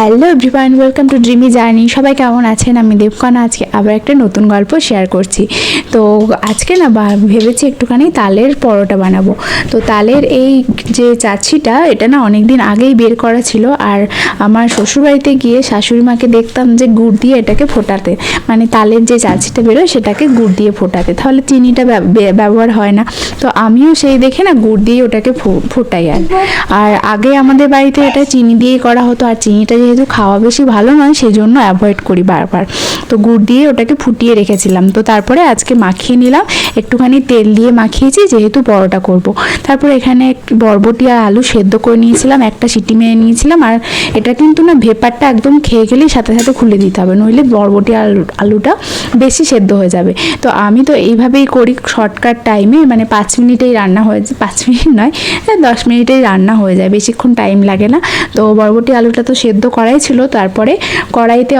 Hello everyone, welcome to dreamy journey. সবাই কেমন আছেন? আমি দেবকণা আজকে আবার একটা নতুন গল্প শেয়ার করছি। তো আজকে না ভেবেছি একটুখানি তালের পরোটা বানাবো। তো তালের এই যে চাচিটা, এটা না অনেক দিন আগেই বের করা ছিল। আর আমার শ্বশুরবাড়িতে গিয়ে শাশুড়ি মাকে দেখতাম যে গুড় দিয়ে এটাকে ফোটাতে, মানে তালের যে চাচিটা বেরোয় সেটাকে গুড় দিয়ে ফোটাতে, তাহলে চিনিটা ব্যবহার হয় না। তো আমিও সেই দেখে না গুড় দিয়ে ওটাকে ফোটাই। আর আগে আমাদের বাড়িতে এটা চিনি দিয়েই করা হতো, আর চিনিটা যেহেতু খাওয়া বেশি ভালো নয় সেই জন্য অ্যাভয়েড করি বারবার। তো গুড় দিয়ে ওটাকে ফুটিয়ে রেখেছিলাম। তো তারপরে আজকে মাখিয়ে নিলাম, একটুখানি তেল দিয়ে মাখিয়েছি যেহেতু পরোটা করব। তারপরে এখানে বরবটি আর আলু সেদ্ধ করে নিয়েছিলাম, একটা সিটি মেরে নিয়েছিলাম। আর এটা কিন্তু না ভেপারটা একদম খেয়ে গেলেই সাথে সাথে খুলে দিতে হবে, নইলে বরবটি আলুটা বেশি সেদ্ধ হয়ে যাবে। তো আমি তো এইভাবেই করি শর্টকাট টাইমে, মানে 5 মিনিটেই রান্না হয়ে যায়। 5 মিনিট নয়, 10 মিনিটেই রান্না হয়ে যায়, বেশিক্ষণ টাইম লাগে না। তো বরবটি আলুটা তো সেদ্ধ করাই ছিল। তারপরে কড়াইতে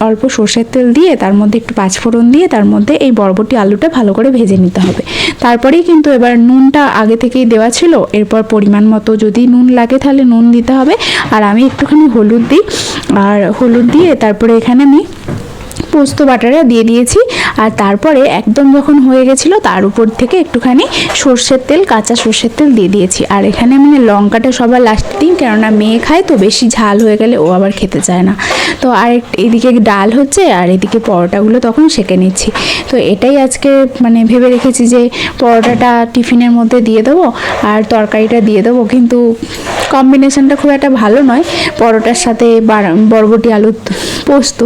অল্প সর্ষের তেল দিয়ে তার মধ্যে একটু পাঁচফোড়ন দিয়ে তার মধ্যে এই বরবটি আলুটা ভালো করে ভেজে নিতে হবে। তারপরেই কিন্তু এবার নুনটা আগে থেকেই দেওয়া ছিল, এরপর পরিমাণ মতো যদি নুন লাগে তাহলে নুন দিতে হবে। আর আমি একটুখানি হলুদ দিই, আর হলুদ দিয়ে তারপরে এখানে আমি পোস্ত বাটাটা দিয়ে দিয়েছি। আর তারপরে একদম যখন হয়ে গেছিলো তার উপর থেকে একটুখানি সর্ষের তেল, কাঁচা সর্ষের তেল দিয়ে দিয়েছি। আর এখানে মানে লঙ্কাটা সবার লাস্টে দিন, কেননা মেয়ে খায় তো, বেশি ঝাল হয়ে গেলে ও আবার খেতে চায় না। তো আর এদিকে ডাল হচ্ছে আর এদিকে পরোটাগুলো তখন সেঁকে নিচ্ছি। তো এটাই আজকে মানে ভেবে রেখেছি যে পরোটাটা টিফিনের মধ্যে দিয়ে দেবো আর তরকারিটা দিয়ে দেবো, কিন্তু কম্বিনেশনটা খুব একটা ভালো নয় পরোটার সাথে বরবটি আলুর পোস্ত,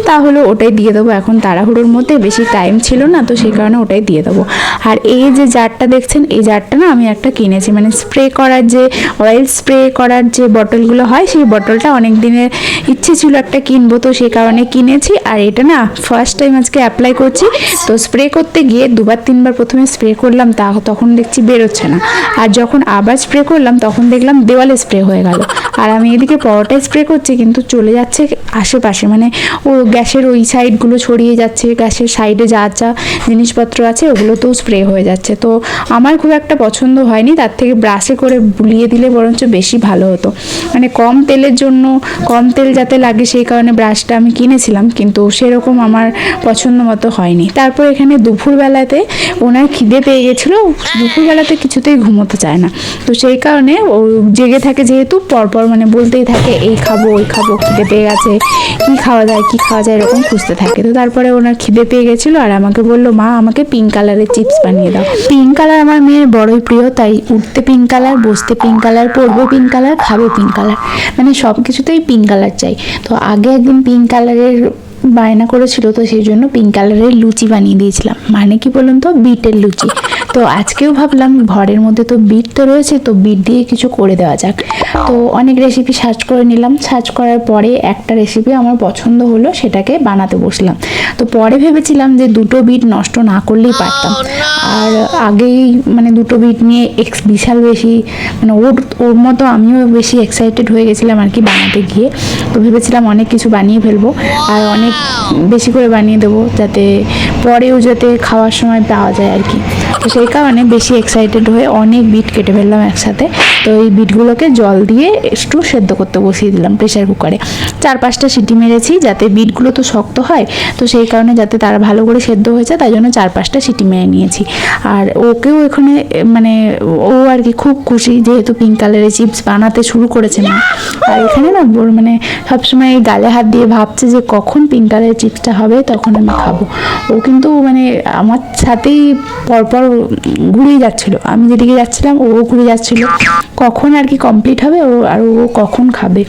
তাহলে ওটাই দিয়ে দেবো। এখন তাড়াহুড়োর মধ্যে বেশি টাইম ছিল না, তো সেই কারণে ওটাই দিয়ে দেবো। আর এই যে জারটা দেখছেন, এই জারটা না আমি একটা কিনেছি, মানে স্প্রে করার যে অয়েল স্প্রে করার যে বটলগুলো হয়, সেই বটলটা অনেক দিনের ইচ্ছে ছিল একটা কিনবো, তো সেই কারণে কিনেছি। আর এটা না ফার্স্ট টাইম আজকে অ্যাপ্লাই করছি। তো স্প্রে করতে গিয়ে 2-3 বার প্রথমে স্প্রে করলাম, তখন দেখছি বেরোচ্ছে না। আর যখন আবার স্প্রে করলাম তখন দেখলাম দেওয়ালে স্প্রে হয়ে গেল। আর আমি এদিকে পরোটায় স্প্রে করছি কিন্তু চলে যাচ্ছে আশেপাশে, মানে ও গ্যাসের ওই সাইডগুলো ছড়িয়ে যাচ্ছে, গ্যাসের সাইডে যা যা জিনিসপত্র আছে ওগুলোতেও স্প্রে হয়ে যাচ্ছে। তো আমার খুব একটা পছন্দ হয়নি, তার থেকে ব্রাশে করে বুলিয়ে দিলে বরঞ্চ বেশি ভালো হতো। মানে কম তেলের জন্য, কম তেল যাতে লাগে সেই কারণে ব্রাশটা আমি কিনেছিলাম, কিন্তু সেরকম আমার পছন্দ মতো হয়নি। তারপর এখানে দুপুরবেলাতে ওনার খিদে পেয়ে গেছিলো, দুপুরবেলাতে কিছুতেই ঘুমোতে চায় না। তো সেই কারণে ও জেগে থাকে, যেহেতু পরপর মানে বলতেই থাকে এই খাবো ওই খাবো, খিদে পেয়ে গেছে, কী খাওয়া যায় এরকম খুঁজতে থাকে। তো তারপরে ওনার খিদে পেয়ে গেছিলো আর আমাকে বললো, মা আমাকে পিঙ্ক কালারের চিপস বানিয়ে দাও। পিঙ্ক কালার আমার মেয়ের বড়ই প্রিয়, তাই উঠতে পিঙ্ক কালার, বসতে পিঙ্ক কালার, পরবে পিঙ্ক কালার, খাবে পিঙ্ক কালার, মানে সব কিছুতেই পিঙ্ক কালার চাই। তো আগে একদিন পিঙ্ক কালারের বায়না করেছিল, তো সেই জন্য পিঙ্ক কালারের লুচি বানিয়ে দিয়েছিলাম, মানে কি বলুন তো, বিটের লুচি। তো আজকেও ভাবলাম ঘরের মধ্যে তো বিট তো রয়েছে, তো বিট দিয়ে কিছু করে দেওয়া যাক। তো অনেক রেসিপি সার্চ করে নিলাম, সার্চ করার পরে একটা রেসিপি আমার পছন্দ হলো, সেটাকে বানাতে বসলাম। তো পরে ভেবেছিলাম যে 2টো বিট নষ্ট না করলেই পারতাম। আর আগেই মানে 2টো বিট নিয়ে বিশাল বেশি, মানে ওর মতো আমিও বেশি এক্সাইটেড হয়ে গেছিলাম আর কি বানাতে গিয়ে। তো ভেবেছিলাম অনেক কিছু বানিয়ে ফেলবো আর অনেক বেশি করে বানিয়ে দেবো, যাতে পরেও যাতে খাওয়ার সময় পাওয়া যায় আর কি। তো সেই কারণে বেশি এক্সাইটেড হয়ে অনেক বিট কেটে ফেললাম একসাথে। তো এই বিটগুলোকে জল দিয়ে একটু সেদ্ধ করতে বসিয়ে দিলাম প্রেশার কুকারে। 4-5টা সিটি মেরেছি, যাতে বিটগুলো তো শক্ত হয়, তো সেই কারণে যাতে তারা ভালো করে সেদ্ধ হয়েছে তাই জন্য 4-5টা সিটি মেরে নিয়েছি। আর ওকেও এখানে মানে ও আর কি খুব খুশি, যেহেতু পিঙ্ক কালারের চিপস বানাতে শুরু করেছে না। আর এখানে না মানে সবসময় গালে হাত দিয়ে ভাবছে যে কখন পিঙ্ক কালারের চিপসটা হবে তখন আমি খাবো। ও কিন্তু মানে আমার সাথেই পরপর ঘুরেই যাচ্ছিল, আমি যেদিকে যাচ্ছিলাম ও ঘুরে যাচ্ছিল, কখন আর কি কমপ্লিট হবে আর ও কখন খাবে।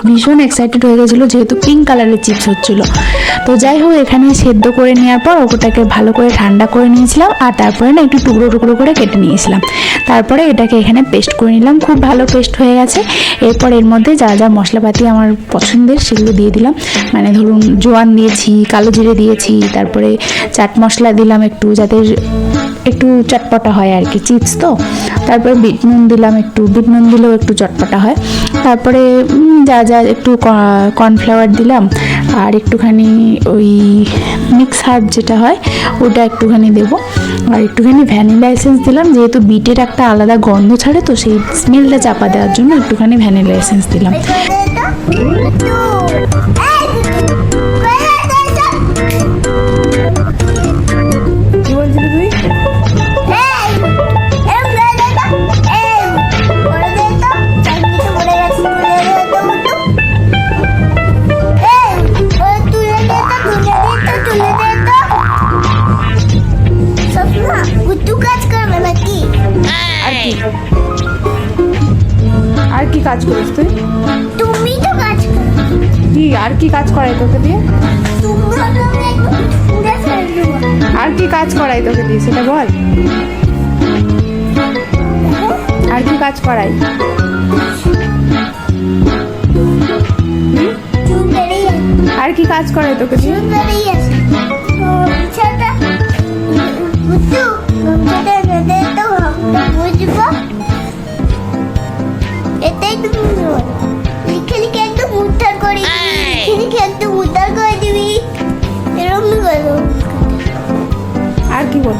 ভীষণ এক্সাইটেড হয়ে গেছিলো যেহেতু পিঙ্ক কালারের চিপস হচ্ছিলো। তো যাই হোক, এখানে সেদ্ধ করে নেওয়ার পর ওটাকে ভালো করে ঠান্ডা করে নিয়েছিলাম, আর তারপরে না একটু টুকরো টুকরো করে কেটে নিয়েছিলাম। তারপরে এটাকে এখানে পেস্ট করে নিলাম, খুব ভালো পেস্ট হয়ে গেছে। এরপর এর মধ্যে যা যা মশলাপাতি আমার পছন্দের সেগুলো দিয়ে দিলাম, মানে ধরুন জোয়ান দিয়েছি, কালো জিরে দিয়েছি, তারপরে চাট মশলা দিলাম একটু, যাতে একটু চটপটা হয় আর কি, চিপস তো। তারপরে বিট নুন দিলাম, একটু বিট নুন দিলেও একটু চটপটা হয়। তারপরে যা যা একটু কর্নফ্লাওয়ার দিলাম, আর একটুখানি ওই মিক্স হার্ব যেটা হয় ওটা একটুখানি দেবো, আর একটুখানি ভ্যানিলা এসেন্স দিলাম, যেহেতু বিটের একটা আলাদা গন্ধ ছাড়ে তো সেই স্মেলটা চাপা দেওয়ার জন্য একটুখানি ভ্যানিলা এসেন্স দিলাম। আর কি কাজ করিস তুই? তুমি তো কাজ করো। কি আর কি কাজ করাই তোকে দিয়ে? আর কি কাজ করাই তোকে দিয়ে সেটা বল। আর কি কাজ করাই? আর কি কাজ করাই তোকে দিয়ে? এটাই তুমি লিখে লিখে একদম উদ্ধার করে লিখে একদম উদ্ধার করে দিবি, এরকম করো। আর কি বল?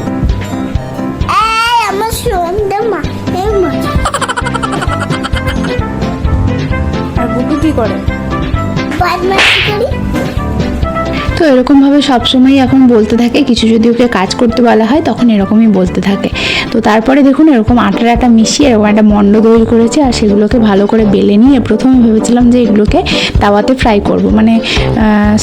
আমার সন্ধ্যা মা আর বুকু কি করে? বদমাশি করি। তো এরকমভাবে সবসময় এখন বলতে থাকে, কিছু যদি ওকে কাজ করতে বলা হয় তখন এরকমই বলতে থাকে। তো তারপরে দেখুন এরকম আটা মিশিয়ে এরকম একটা মণ্ড তৈরি করেছে, আর সেগুলোকে ভালো করে বেলে নিয়ে প্রথমে ভেবেছিলাম যে এগুলোকে তাওয়াতে ফ্রাই করব, মানে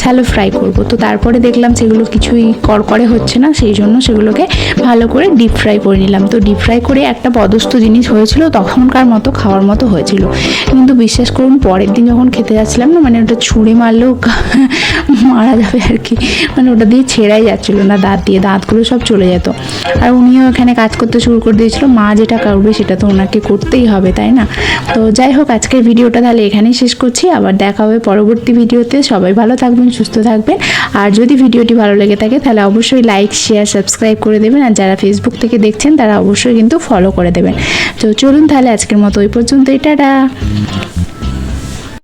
শ্যালো ফ্রাই করব। তো তারপরে দেখলাম সেগুলো কিছুই কড়কড়ে হচ্ছে না, সেই জন্য সেগুলোকে ভালো করে ডিপ ফ্রাই করে নিলাম। তো ডিপ ফ্রাই করে একটা পদস্থ জিনিস হয়েছিল, তখনকার মতো খাওয়ার মতো হয়েছিল। কিন্তু বিশ্বাস করুন পরের দিন যখন খেতে যাচ্ছিলাম না, মানে ওটা ছুঁড়ে মারলেও মারা যাবে আর কি, মানে ওটা দিয়ে ছেঁড়াই যাচ্ছিলো না, দাঁতগুলো সব চলে যেত। আর উনিও এখানে কাজ করতে শুরু করে দিয়েছিল, মা যেটা করবে সেটা তো ওনাকে করতেই হবে, তাই না? তো যাই হোক, আজকের ভিডিওটা তাহলে এখানেই শেষ করছি, আবার দেখা হবে পরবর্তী ভিডিওতে। সবাই ভালো থাকবেন, সুস্থ থাকবেন, আর যদি ভিডিওটি ভালো লেগে থাকে তাহলে অবশ্যই লাইক, শেয়ার, সাবস্ক্রাইব করে দেবেন, আর যারা ফেসবুক থেকে দেখছেন তারা অবশ্যই কিন্তু ফলো করে দেবেন। তো চলুন তাহলে আজকের মতো ওই পর্যন্তই, টাটা।